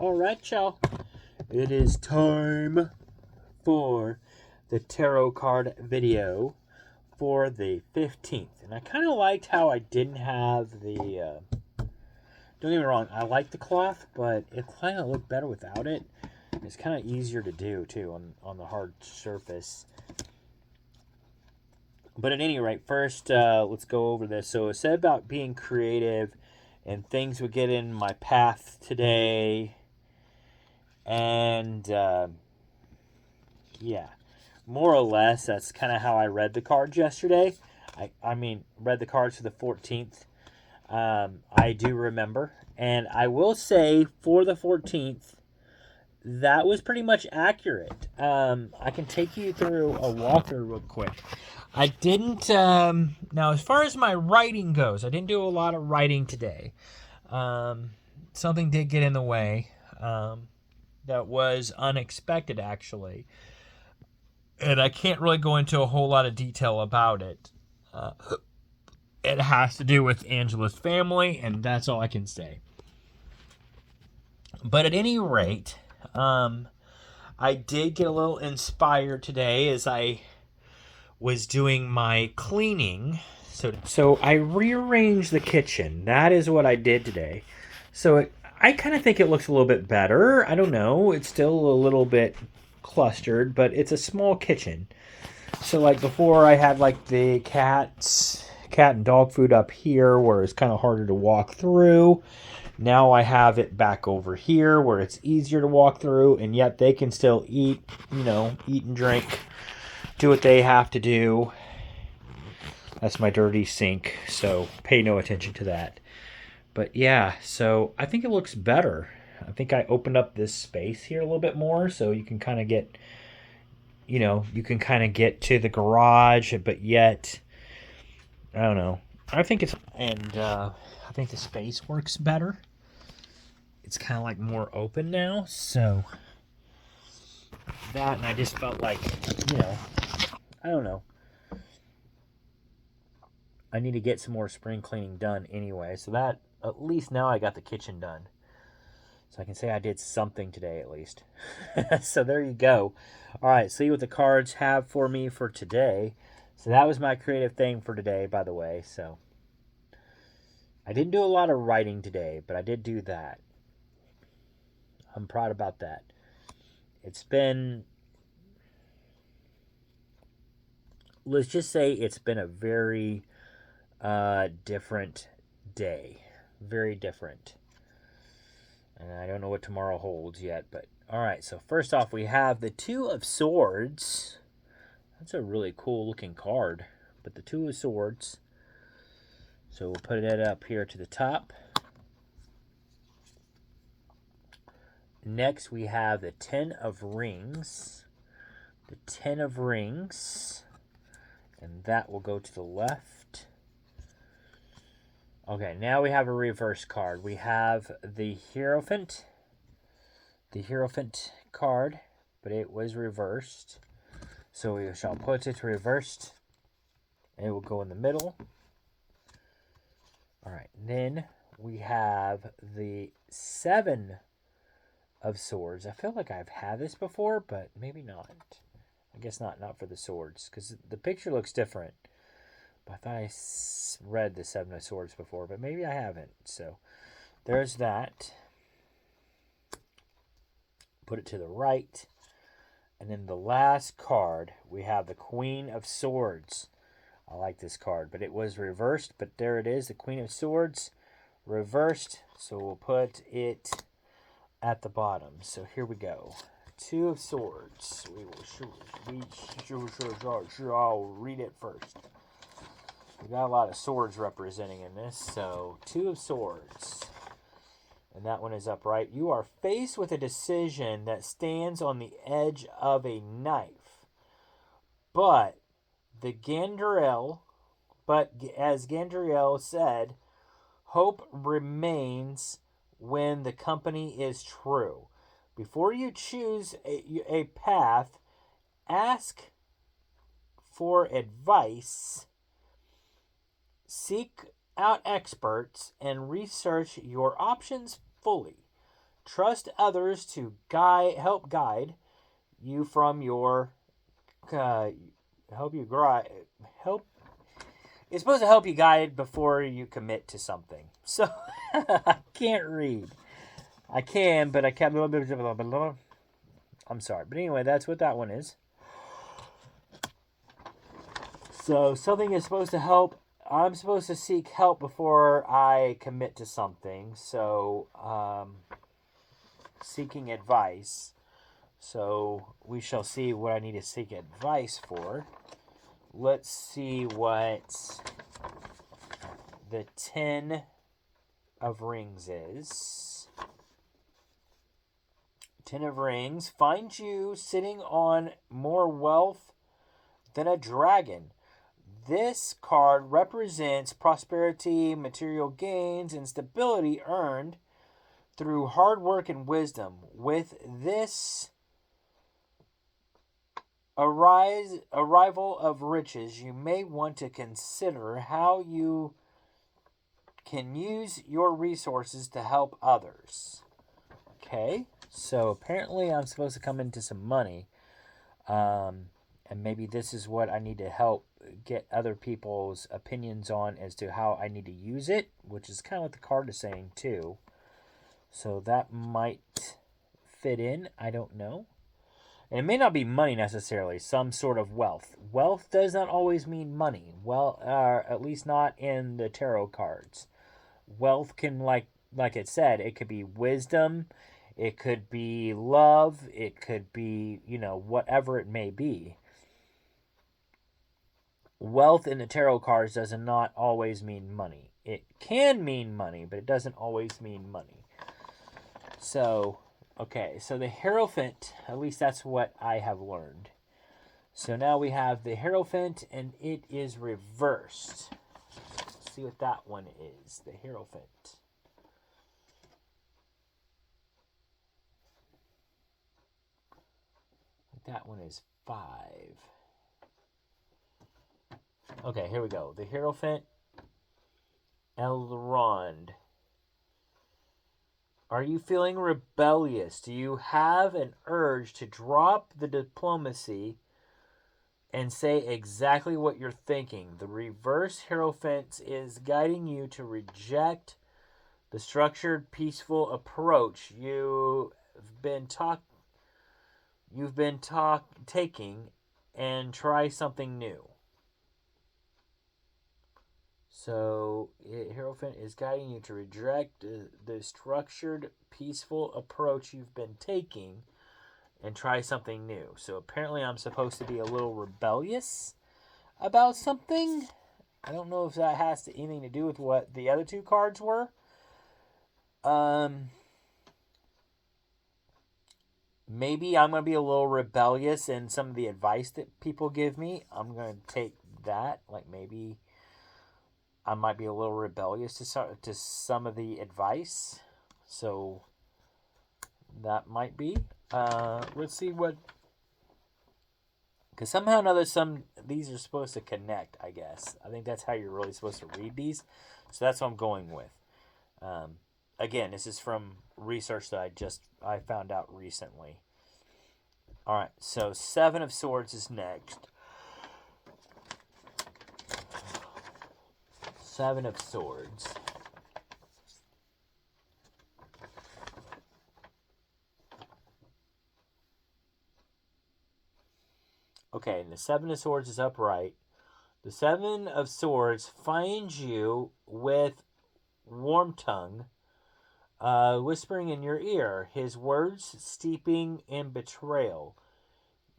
All right, y'all. It is time for the tarot card video for the 15th. And I kind of liked how I didn't have the. Don't get me wrong, I like the cloth, but it kind of looked better without it. It's kind of easier to do, too, on the hard surface. But at any rate, first, let's go over this. So it said about being creative and things would get in my path today. And yeah, more or less, that's kind of how I read the cards yesterday. Read the cards for the 14th. I do remember. And I will say for the 14th, that was pretty much accurate. I can take you through a walkthrough real quick. I didn't, now as far as my writing goes, I didn't do a lot of writing today. Something did get in the way. That was unexpected, actually. And I can't really go into a whole lot of detail about it. It has to do with Angela's family, and that's all I can say. But at any rate, I did get a little inspired today as I was doing my cleaning. So I rearranged the kitchen. That is what I did today. I kind of think it looks a little bit better. I don't know. It's still a little bit clustered, but it's a small kitchen. So like before I had like the cat and dog food up here where it's kind of harder to walk through. Now I have it back over here where it's easier to walk through, and yet they can still eat and drink, do what they have to do. That's my dirty sink, so pay no attention to that. But yeah, so I think it looks better. I think I opened up this space here a little bit more so you can kind of get, to the garage, but yet, I don't know. I think I think the space works better. It's kind of like more open now, so that, and I just felt like, I don't know. I need to get some more spring cleaning done anyway, so that, at least now I got the kitchen done. So I can say I did something today at least. So there you go. All right, see what the cards have for me for today. So that was my creative thing for today, by the way. So I didn't do a lot of writing today, but I did do that. I'm proud about that. Let's just say it's been a very different day. Very different. And I don't know what tomorrow holds yet, but all right. So first off, we have the Two of Swords. That's a really cool looking card, but the Two of Swords. So we'll put it up here to the top. Next, we have the Ten of Rings. The Ten of Rings. And that will go to the left. Okay, now we have a reverse card. We have the Hierophant. The Hierophant card, but it was reversed. So we shall put it reversed. And it will go in the middle. All right, then we have the Seven of Swords. I feel like I've had this before, but maybe not. I guess not for the swords, because the picture looks different. But I thought I read the Seven of Swords before, but maybe I haven't. So there's that. Put it to the right. And then the last card, we have the Queen of Swords. I like this card, but it was reversed. But there it is, the Queen of Swords reversed. So we'll put it at the bottom. So here we go. Two of Swords. I'll read it first. We got a lot of swords representing in this. So Two of Swords. And that one is upright. You are faced with a decision that stands on the edge of a knife. But as Gandriel said, hope remains when the company is true. Before you choose a path, ask for advice, seek out experts, and research your options fully. Trust others to help guide you from your help you help. It's supposed to help you guide before you commit to something. So I can't read. I can, but I can't. I'm sorry, but anyway, that's what that one is. So something is supposed to help. I'm supposed to seek help before I commit to something. So seeking advice. So we shall see what I need to seek advice for. Let's see what the 10 of Rings is. 10 of Rings finds you sitting on more wealth than a dragon. This card represents prosperity, material gains, and stability earned through hard work and wisdom. With this arrival of riches, you may want to consider how you can use your resources to help others. Okay, so apparently I'm supposed to come into some money. And maybe this is what I need to help get other people's opinions on as to how I need to use it, which is kind of what the card is saying too. So that might fit in. I don't know. And it may not be money necessarily, some sort of wealth. Wealth does not always mean money. Well, at least not in the tarot cards. Wealth can, like it said, it could be wisdom, it could be love, it could be, whatever it may be. Wealth in the tarot cards does not always mean money. It can mean money, but it doesn't always mean money. So, okay, so the Hierophant, at least that's what I have learned. So now we have the Hierophant, and it is reversed. Let's see what that one is, the Hierophant. That one is 5. Okay, here we go. The Hierophant, Elrond. Are you feeling rebellious? Do you have an urge to drop the diplomacy and say exactly what you're thinking? The reverse Hierophant is guiding you to reject the structured, peaceful approach you've been taking and try something new. So, Hierophant is guiding you to reject the structured, peaceful approach you've been taking and try something new. So, apparently I'm supposed to be a little rebellious about something. I don't know if that has anything to do with what the other two cards were. Maybe I'm going to be a little rebellious in some of the advice that people give me. I'm going to take that. Like maybe I might be a little rebellious to some of the advice. So that might be. Let's see what... Because somehow or another, these are supposed to connect, I guess. I think that's how you're really supposed to read these. So that's what I'm going with. Again, this is from research that I found out recently. All right, so 7 of Swords is next. 7 of Swords. Okay, and the 7 of Swords is upright. The 7 of Swords finds you with Wormtongue, whispering in your ear, his words steeping in betrayal.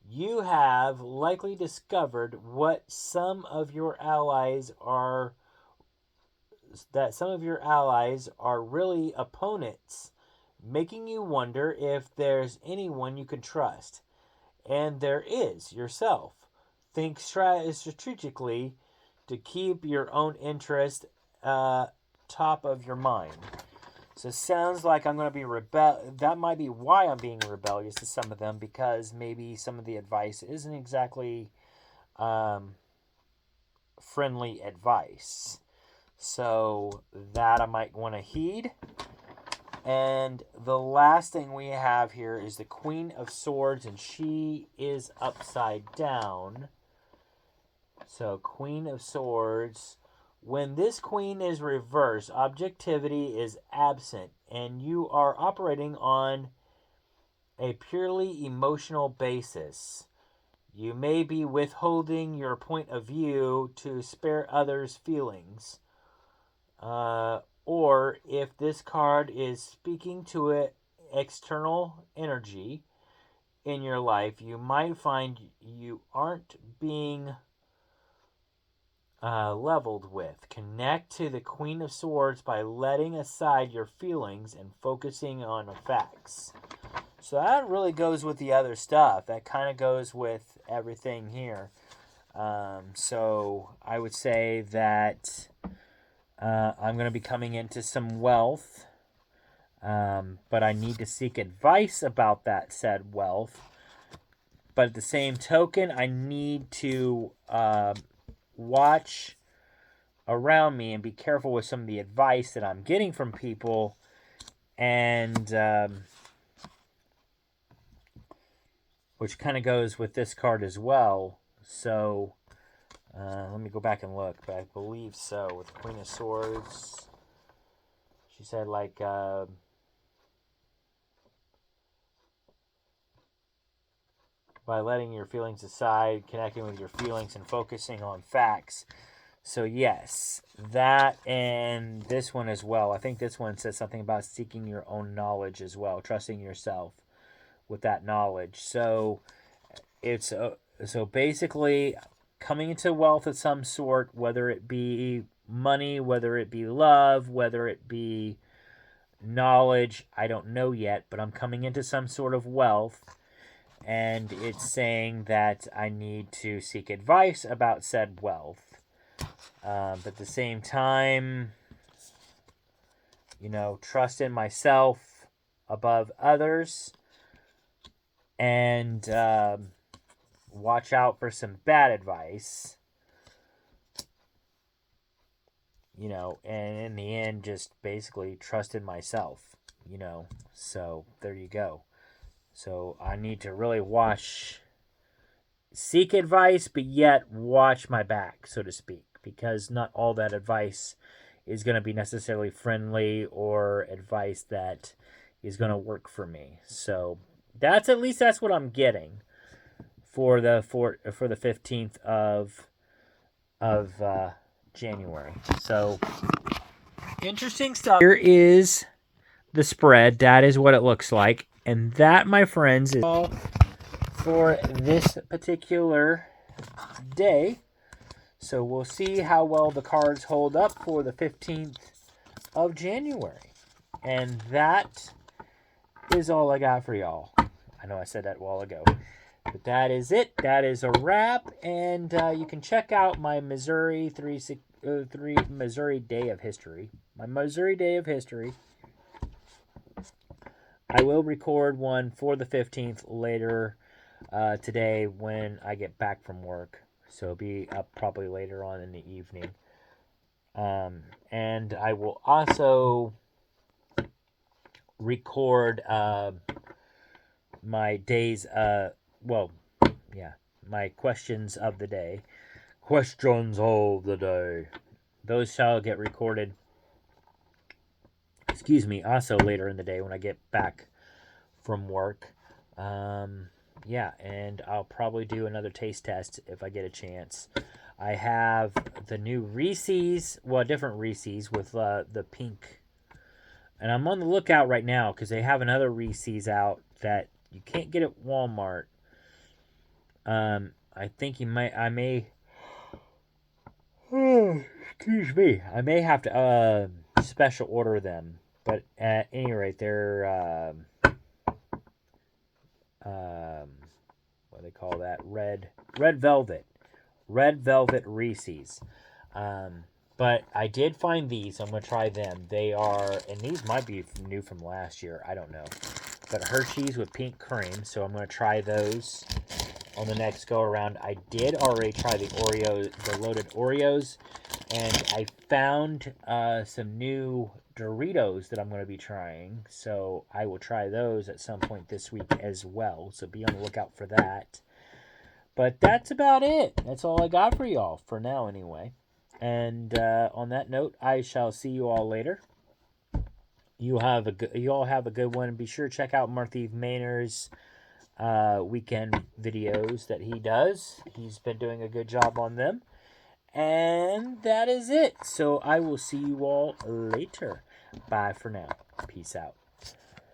You have likely discovered that some of your allies are really opponents, making you wonder if there's anyone you can trust. And there is yourself. Think strategically to keep your own interest top of your mind. So it sounds like I'm going to be that might be why I'm being rebellious to some of them, because maybe some of the advice isn't exactly friendly advice. So that I might want to heed. And the last thing we have here is the Queen of Swords, and she is upside down. So, Queen of Swords. When this queen is reversed, objectivity is absent, and you are operating on a purely emotional basis. You may be withholding your point of view to spare others' feelings. Or if this card is speaking to an external energy in your life, you might find you aren't being leveled with. Connect to the Queen of Swords by letting aside your feelings and focusing on facts. So that really goes with the other stuff. That kind of goes with everything here. So I would say that I'm going to be coming into some wealth, but I need to seek advice about that said wealth. But at the same token, I need to watch around me and be careful with some of the advice that I'm getting from people, and which kind of goes with this card as well. So let me go back and look, but I believe so. With the Queen of Swords, she said like by letting your feelings aside, connecting with your feelings, and focusing on facts. So yes, that and this one as well. I think this one says something about seeking your own knowledge as well, trusting yourself with that knowledge. So it's so basically coming into wealth of some sort, whether it be money, whether it be love, whether it be knowledge, I don't know yet, but I'm coming into some sort of wealth, and it's saying that I need to seek advice about said wealth. But at the same time, trust in myself above others, and watch out for some bad advice, and in the end, just basically trust in myself, so there you go. So I need to really seek advice, but yet watch my back, so to speak, because not all that advice is going to be necessarily friendly or advice that is going to work for me. So that's what I'm getting for the 15th of January. So interesting stuff. Here is the spread. That is what it looks like, and that, my friends, is all for this particular day. So we'll see how well the cards hold up for the 15th of January. And that is all I got for y'all. I know I said that a while ago. But that is it. That is a wrap. And you can check out my Missouri Missouri Day of History. My Missouri Day of History. I will record one for the 15th later today when I get back from work. So it'll be up probably later on in the evening. And I will also record my days, my questions of the day. Questions of the day. Those shall get recorded, also later in the day when I get back from work. And I'll probably do another taste test if I get a chance. I have the new Reese's, different Reese's with the pink. And I'm on the lookout right now because they have another Reese's out that you can't get at Walmart. I think I may have to special order them. But at any rate, they're what do they call that? Red velvet Reese's. But I did find these. I'm gonna try them. They are, and these might be new from last year. I don't know. But Hershey's with pink cream, so I'm gonna try those on the next go around. I did already try the loaded Oreos, and I found some new Doritos that I'm going to be trying. So I will try those at some point this week as well. So be on the lookout for that. But that's about it. That's all I got for y'all for now, anyway. And on that note, I shall see you all later. You all have a good one. Be sure to check out Marthieve Maynard's weekend videos that he does. He's been doing a good job on them. And that is it. So I will see you all later. Bye for now. Peace out.